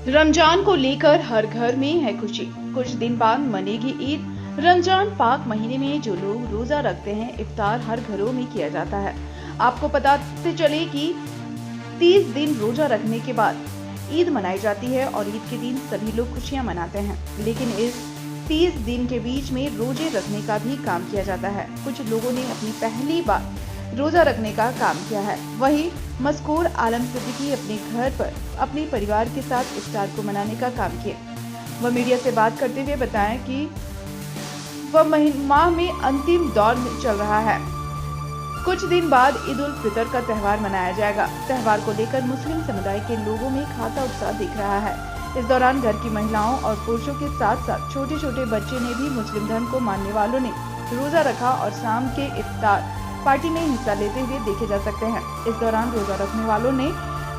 रमजान को लेकर हर घर में है खुशी। कुछ दिन बाद मनेगी ईद। रमजान पाक महीने में जो लोग रोजा रखते हैं, इफ्तार हर घरों में किया जाता है। आपको पता से चले कि 30 दिन रोजा रखने के बाद ईद मनाई जाती है और ईद के दिन सभी लोग खुशियां मनाते हैं। लेकिन इस 30 दिन के बीच में रोजे रखने का भी काम किया जाता है। कुछ लोगों ने अपनी पहली बार रोजा रखने का काम किया है। वहीं मज़कूर आलम सिद्दीकी अपने घर पर अपने परिवार के साथ इफ्तार को मनाने का काम किए। वह मीडिया से बात करते हुए बताया कि वह माह में अंतिम दौर में चल रहा है। कुछ दिन बाद ईद उल फितर का त्यौहार मनाया जाएगा। त्यौहार को लेकर मुस्लिम समुदाय के लोगों में खासा उत्साह दिख रहा है। इस दौरान घर की महिलाओं और पुरुषों के साथ साथ छोटे छोटे बच्चे ने भी मुस्लिम धर्म को मानने वालों ने रोजा रखा और शाम के इफ्तार पार्टी में हिस्सा लेते हुए देखे जा सकते हैं। इस दौरान रोजा रखने वालों ने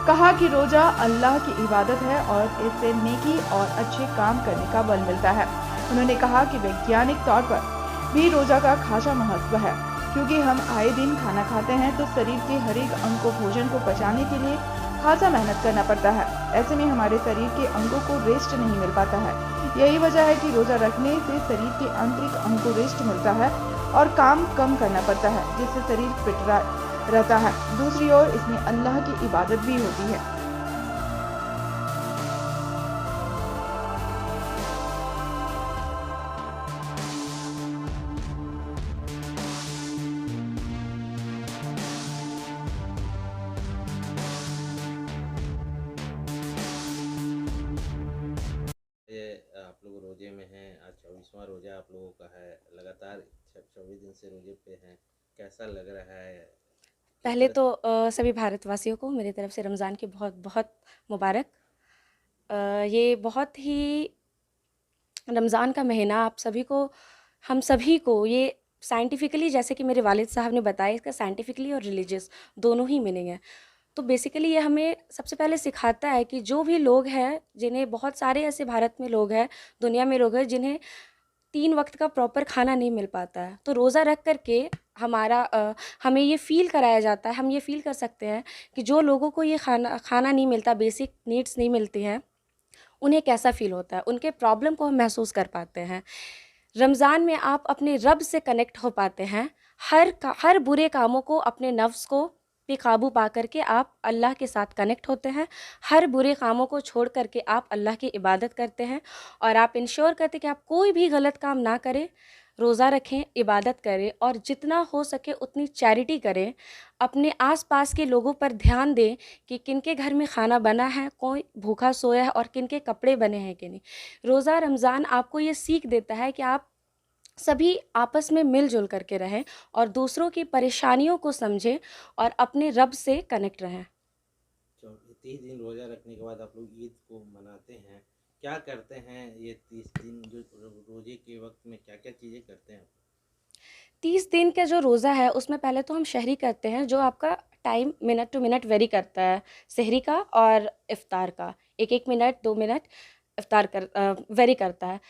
कहा कि रोजा अल्लाह की इबादत है और इससे नेकी और अच्छे काम करने का बल मिलता है। उन्होंने कहा कि वैज्ञानिक तौर पर भी रोजा का खासा महत्व है, क्योंकि हम आए दिन खाना खाते हैं तो शरीर के हर एक अंग को भोजन को पचाने के लिए खासा मेहनत करना पड़ता है। ऐसे में हमारे शरीर के अंगों को रेस्ट नहीं मिल पाता है। यही वजह है कि रोजा रखने से शरीर के आंतरिक अंग को रेस्ट मिलता है और काम कम करना पड़ता है, जिससे शरीर फिट रहता है। दूसरी ओर इसमें अल्लाह की इबादत भी होती है। ये आप लोग रोजे में हैं। आज 24वां रोजा आप लोगों का है। लगातार 24 दिन से रोजे पे हैं। कैसा लग रहा है? किस पहले तरह तो सभी भारतवासियों को मेरी तरफ से रमज़ान की बहुत बहुत मुबारक। ये बहुत ही रमज़ान का महीना आप सभी को, हम सभी को ये साइंटिफिकली, जैसे कि मेरे वालिद साहब ने बताया, इसका साइंटिफिकली और रिलीजियस दोनों ही मीनिंग है। तो बेसिकली ये हमें सबसे पहले सिखाता है कि जो भी लोग हैं, जिन्हें बहुत सारे ऐसे भारत में लोग हैं, दुनिया में लोग हैं जिन्हें 3 वक़्त का प्रॉपर खाना नहीं मिल पाता है, तो रोज़ा रख कर के हमें ये फ़ील कराया जाता है, हम ये फ़ील कर सकते हैं कि जो लोगों को ये खाना खाना नहीं मिलता, बेसिक नीड्स नहीं मिलती हैं, उन्हें कैसा फ़ील होता है, उनके प्रॉब्लम को हम महसूस कर पाते हैं। रमज़ान में आप अपने रब से कनेक्ट हो पाते हैं। हर बुरे कामों को, अपने नफ्स को पे काबू पा कर के आप अल्लाह के साथ कनेक्ट होते हैं। हर बुरे कामों को छोड़ कर के आप अल्लाह की इबादत करते हैं और आप इंश्योर करते हैं कि आप कोई भी गलत काम ना करें, रोज़ा रखें, इबादत करें और जितना हो सके उतनी चैरिटी करें। अपने आस-पास के लोगों पर ध्यान दें कि किनके घर में खाना बना है, कोई भूखा सोया है और किनके कपड़े बने हैं कि नहीं। रोज़ा रमज़ान आपको ये सीख देता है कि आप सभी आपस में मिल-जुल करके रहें और दूसरों की परेशानियों को समझें और अपने रब से कनेक्ट रहें। 30 दिन रोजा रखने के बाद आप लोग ईद को मनाते हैं। क्या करते हैं ये 30 दिन जो रोजे के वक्त में क्या क्या चीज़ें करते हैं? 30 दिन का जो रोज़ा है उसमें पहले तो हम सहरी करते हैं, जो आपका time minute to minute very करता है, सहरी का और इफ्तार का। 1-1 मिनट, 2 मिनट वेरी करता है।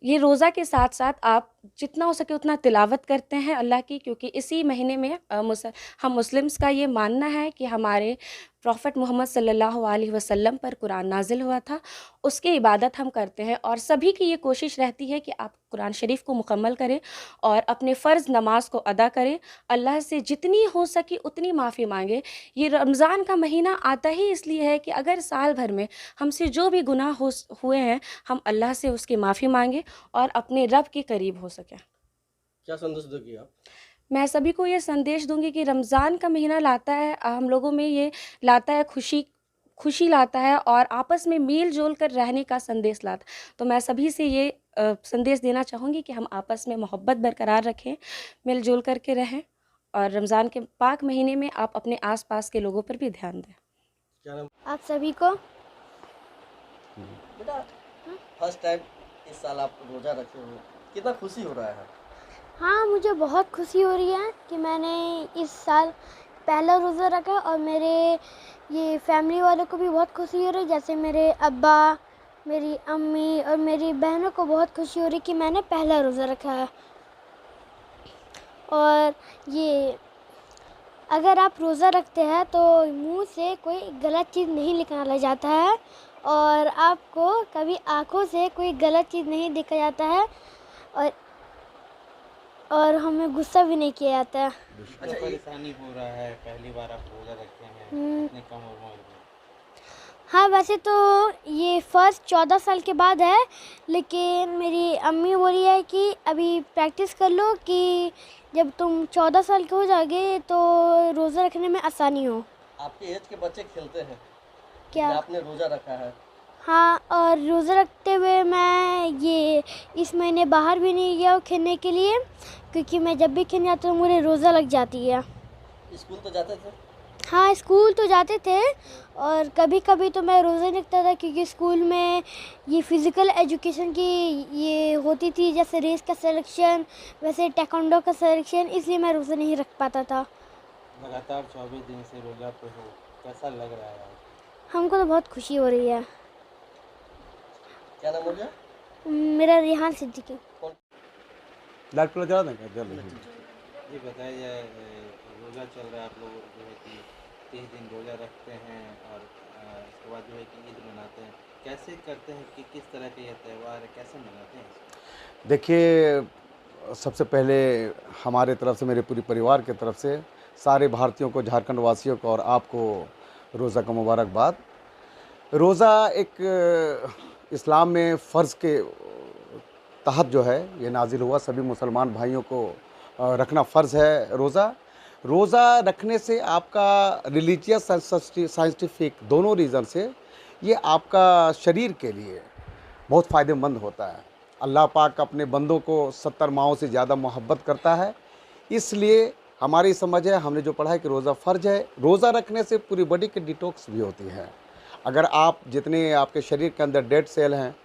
ये रोज़ा के साथ-साथ आप जितना हो सके उतना तिलावत करते हैं अल्लाह की, क्योंकि इसी महीने में हम मुस्लिम्स का ये मानना है कि हमारे प्रॉफ़ेट मोहम्मद सल्लल्लाहु अलैहि वसल्लम पर कुरान नाज़िल हुआ था। उसकी इबादत हम करते हैं और सभी की ये कोशिश रहती है कि आप कुरान शरीफ को मुकम्मल करें और अपने फ़र्ज़ नमाज़ को अदा करें। अल्लाह से जितनी हो सके उतनी माफ़ी माँगे। ये रमज़ान का महीना आता ही इसलिए है कि अगर साल भर में हमसे जो भी गुनाह हुए हैं, हम अल्लाह से उसकी माफ़ी माँगे और अपने रब के करीब हो सकें। क्या संदेश दोगे आप? मैं सभी को ये संदेश दूँगी कि रमज़ान का महीना लाता है, हम लोगों में ये लाता है खुशी, खुशी लाता है और आपस में मिल-जुल कर रहने का संदेश लाता है। तो मैं सभी से ये संदेश देना चाहूँगी कि हम आपस में मोहब्बत बरकरार रखें, मिल-जुल कर के रहें और रमज़ान के पाक महीने में आप अपने आस-पास के लोगों पर भी ध्यान दें। क्या नाम? आप सभी को बेटा, फर्स्ट टाइम इस साल आप रोज़ा रखे हो, कितना खुशी हो रहा है? हाँ, मुझे बहुत खुशी हो रही है कि मैंने इस साल पहला रोज़ा रखा और मेरे ये फैमिली वालों को भी बहुत खुशी हो रही है। जैसे मेरे अब्बा, मेरी अम्मी और मेरी बहनों को बहुत खुशी हो रही कि मैंने पहला रोज़ा रखा है। और ये अगर आप रोज़ा रखते हैं तो मुंह से कोई गलत चीज़ नहीं निकाला जाता है और आपको कभी आँखों से कोई गलत चीज़ नहीं देखा जाता है और हमें गुस्सा भी नहीं किया जाता है। अच्छा, परेशानी हो रहा है, पहली बार आप रोज़ा रखे हैं इतने कम उम्र में? हाँ, वैसे तो ये फ़र्स्ट 14 साल के बाद है, लेकिन मेरी अम्मी बोल रही है कि अभी प्रैक्टिस कर लो कि जब तुम 14 साल के हो जाओगे तो रोज़ा रखने में आसानी हो। आपके एज के बच्चे खेलते हैं, क्या? आपने रोज़ा रखा है? हाँ, और रोज़ा रखते हुए मैं ये इस महीने बाहर भी नहीं गया हूँ खेलने के लिए, क्योंकि मैं जब भी खेलने जाती हूँ मुझे रोज़ा लग जाती है। स्कूल तो जाते थे? हाँ, स्कूल तो जाते थे और कभी कभी तो मैं रोज़ा नहीं रखता था, क्योंकि स्कूल में ये फ़िज़िकल एजुकेशन की ये होती थी, जैसे रेस का सिलेक्शन, वैसे ताइक्वांडो का सिलेक्शन, इसलिए मैं रोज़ा नहीं रख पाता था। लगातार 24 दिन से रोज़ा पे हो, कैसा लग रहा है? हमको तो बहुत खुशी हो रही है। क्या नाम हो गया? मेरा रेहान सिद्दीकी। लाइट प्लस जला दें क्या? जल रही है। ये बताया जाए, रोज़ा चल रहा है, आप लोग जो है कि 30 दिन रोज़ा रखते हैं और इसके बाद जो है कि ईद मनाते हैं, कैसे करते हैं कि किस तरह का ये त्यौहार है, कैसे मनाते हैं इसको? देखिए, सबसे पहले हमारे तरफ से, मेरे पूरी परिवार के तरफ से सारे भारतीयों को, झारखंड वासियों को और आपको रोज़ा का मुबारकबाद। रोज़ा एक इस्लाम में फ़र्ज़ के तहत जो है ये नाजिल हुआ, सभी मुसलमान भाइयों को रखना फ़र्ज़ है रोज़ा रखने से आपका रिलीजियस साइंटिफिक दोनों रीज़न से ये आपका शरीर के लिए बहुत फ़ायदेमंद होता है। अल्लाह पाक अपने बंदों को 70 माओं से ज़्यादा मोहब्बत करता है, इसलिए हमारी समझ है, हमने जो पढ़ा है कि रोज़ा फ़र्ज है। रोज़ा रखने से पूरी बॉडी की डिटॉक्स भी होती है। अगर आप जितने आपके शरीर के अंदर डेड सेल हैं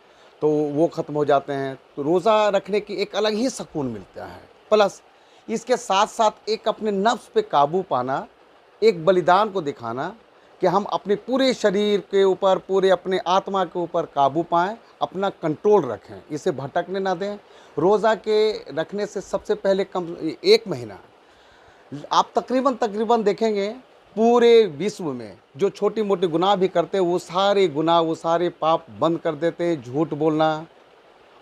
तो वो ख़त्म हो जाते हैं, तो रोज़ा रखने की एक अलग ही सुकून मिलता है। प्लस इसके साथ साथ एक अपने नफ्स पे काबू पाना, एक बलिदान को दिखाना कि हम अपने पूरे शरीर के ऊपर, पूरे अपने आत्मा के ऊपर काबू पाएँ, अपना कंट्रोल रखें, इसे भटकने ना दें। रोज़ा के रखने से सबसे पहले कम 1 महीना आप तकरीबन देखेंगे पूरे विश्व में जो छोटी मोटी गुनाह भी करते हैं वो सारे गुनाह, वो सारे पाप बंद कर देते हैं। झूठ बोलना,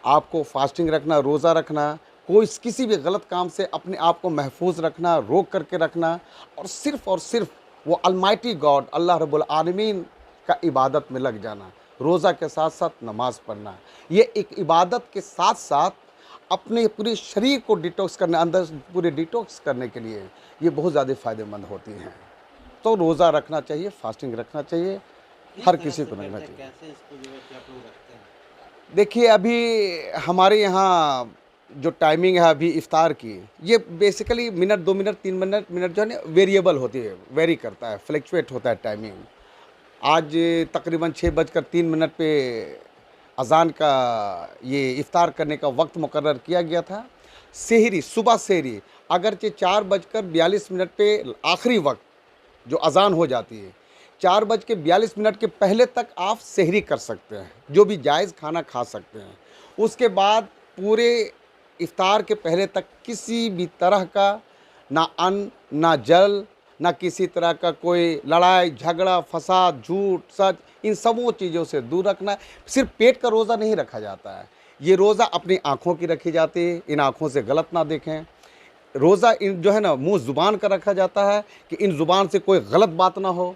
आपको फास्टिंग रखना, रोज़ा रखना, कोई किसी भी गलत काम से अपने आप को महफूज रखना, रोक करके रखना, और सिर्फ वो अलमाइटी गॉड अल्लाह रब्बुल आलमीन का इबादत में लग जाना। रोज़ा के साथ साथ नमाज़ पढ़ना, ये एक इबादत के साथ साथ अपने पूरे शरीर को डिटॉक्स करने, अंदर पूरे डिटॉक्स करने के लिए ये बहुत ज़्यादा फ़ायदेमंद होती हैं। तो रोज़ा रखना चाहिए, फास्टिंग रखना चाहिए, हर किसी को रखना चाहिए। कैसे इसको जो है कि आप लोग रखते हैं? देखिए, अभी हमारे यहाँ जो टाइमिंग है अभी इफ्तार की, ये बेसिकली मिनट, 2 मिनट, 3 मिनट जो है ना वेरिएबल होती है, वेरी करता है, फ्लक्चुएट होता है टाइमिंग। आज तकरीबन 6:03 पे अज़ान का ये इफ्तार करने का वक्त मुकर्रर किया गया था। सेहरी, सुबह सेहरी अगरचे 4:42 पे आखिरी वक्त जो अज़ान हो जाती है, 4:42 के पहले तक आप सेहरी कर सकते हैं, जो भी जायज़ खाना खा सकते हैं। उसके बाद पूरे इफ्तार के पहले तक किसी भी तरह का ना अन्न, ना जल, ना किसी तरह का कोई लड़ाई झगड़ा, फसाद, झूठ, सच, इन सबों चीज़ों से दूर रखना है। सिर्फ पेट का रोज़ा नहीं रखा जाता है, ये रोज़ा अपनी आँखों की रखी जाती है, इन आँखों से गलत ना देखें। रोज़ा इन जो है ना मुँह ज़ुबान का रखा जाता है कि इन ज़ुबान से कोई गलत बात ना हो।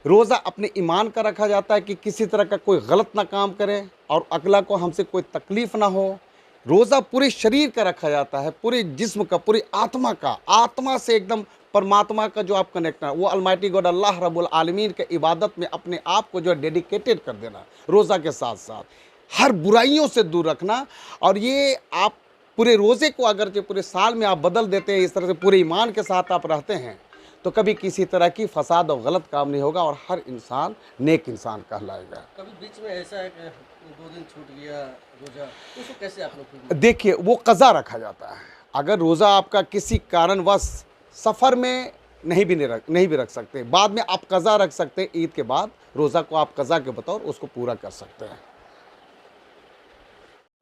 रोज़ा अपने ईमान का रखा जाता है कि किसी तरह का कोई गलत ना काम करे और अगला को हमसे कोई तकलीफ़ ना हो। रोज़ा पूरे शरीर का रखा जाता है, पूरे जिस्म का, पूरी आत्मा का, आत्मा से एकदम परमात्मा का जो आप कनेक्ट है, वो अलमाइटी गॉड अल्लाह रब्बुल आलमीन के इबादत में अपने आप को जो है डेडिकेटेड कर देना। रोज़ा के साथ साथ हर बुराइयों से दूर रखना, और ये आप पूरे रोज़े को अगर जो पूरे साल में आप बदल देते हैं, इस तरह से पूरे ईमान के साथ आप रहते हैं, तो कभी किसी तरह की फसाद और गलत काम नहीं होगा और हर इंसान नेक इंसान कहलाएगा। कभी बीच में ऐसा है कि 2 दिन छूट गया रोज़ा, तो उसको कैसे आप लोग? देखिए, वो कज़ा रखा जाता है। अगर रोज़ा आपका किसी कारणवश सफ़र में नहीं भी रख सकते, बाद में आप कज़ा रख सकते हैं। ईद के बाद रोज़ा को आप कज़ा के बतौर उसको पूरा कर सकते हैं।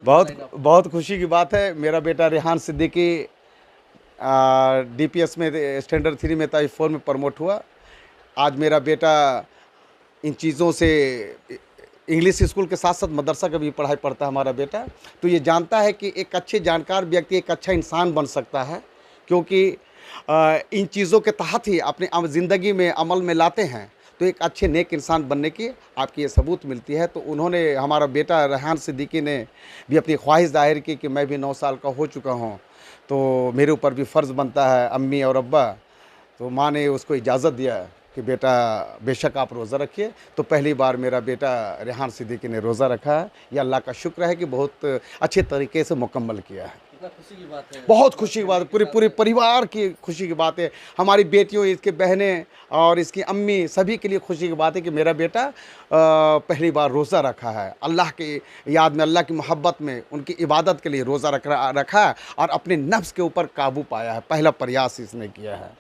बहुत खुशी की बात है, मेरा बेटा रेहान सिद्दीकी DPS में स्टैंडर्ड 3 में था, 4 में प्रमोट हुआ। आज मेरा बेटा इन चीज़ों से इंग्लिश स्कूल के साथ साथ मदरसा का भी पढ़ाई पढ़ता है हमारा बेटा। तो ये जानता है कि एक अच्छे जानकार व्यक्ति एक अच्छा इंसान बन सकता है, क्योंकि इन चीज़ों के तहत ही अपने ज़िंदगी में अमल में लाते हैं तो एक अच्छे नेक इंसान बनने की आपकी ये सबूत मिलती है। तो उन्होंने, हमारा बेटा रेहान सिद्दीकी ने भी अपनी ख्वाहिश जाहिर की कि मैं भी 9 साल का हो चुका हूँ, तो मेरे ऊपर भी फ़र्ज़ बनता है अम्मी और अब्बा। तो माँ ने उसको इजाज़त दिया कि बेटा बेशक आप रोज़ा रखिए। तो पहली बार मेरा बेटा रेहान सिद्दीकी ने रोज़ा रखा है। ये अल्लाह का शुक्र है कि बहुत अच्छे तरीके से मुकम्मल किया है। कितना खुशी की बात है। बहुत खुशी की बात, पूरे परिवार की खुशी की बात है। हमारी बेटियों, इसके बहनें और इसकी अम्मी, सभी के लिए खुशी की बात है कि मेरा बेटा पहली बार रोज़ा रखा है। अल्लाह की याद में, अल्लाह की मोहब्बत में, उनकी इबादत के लिए रोज़ा रखा है और अपने नफ्स के ऊपर काबू पाया है। पहला प्रयास इसने किया है।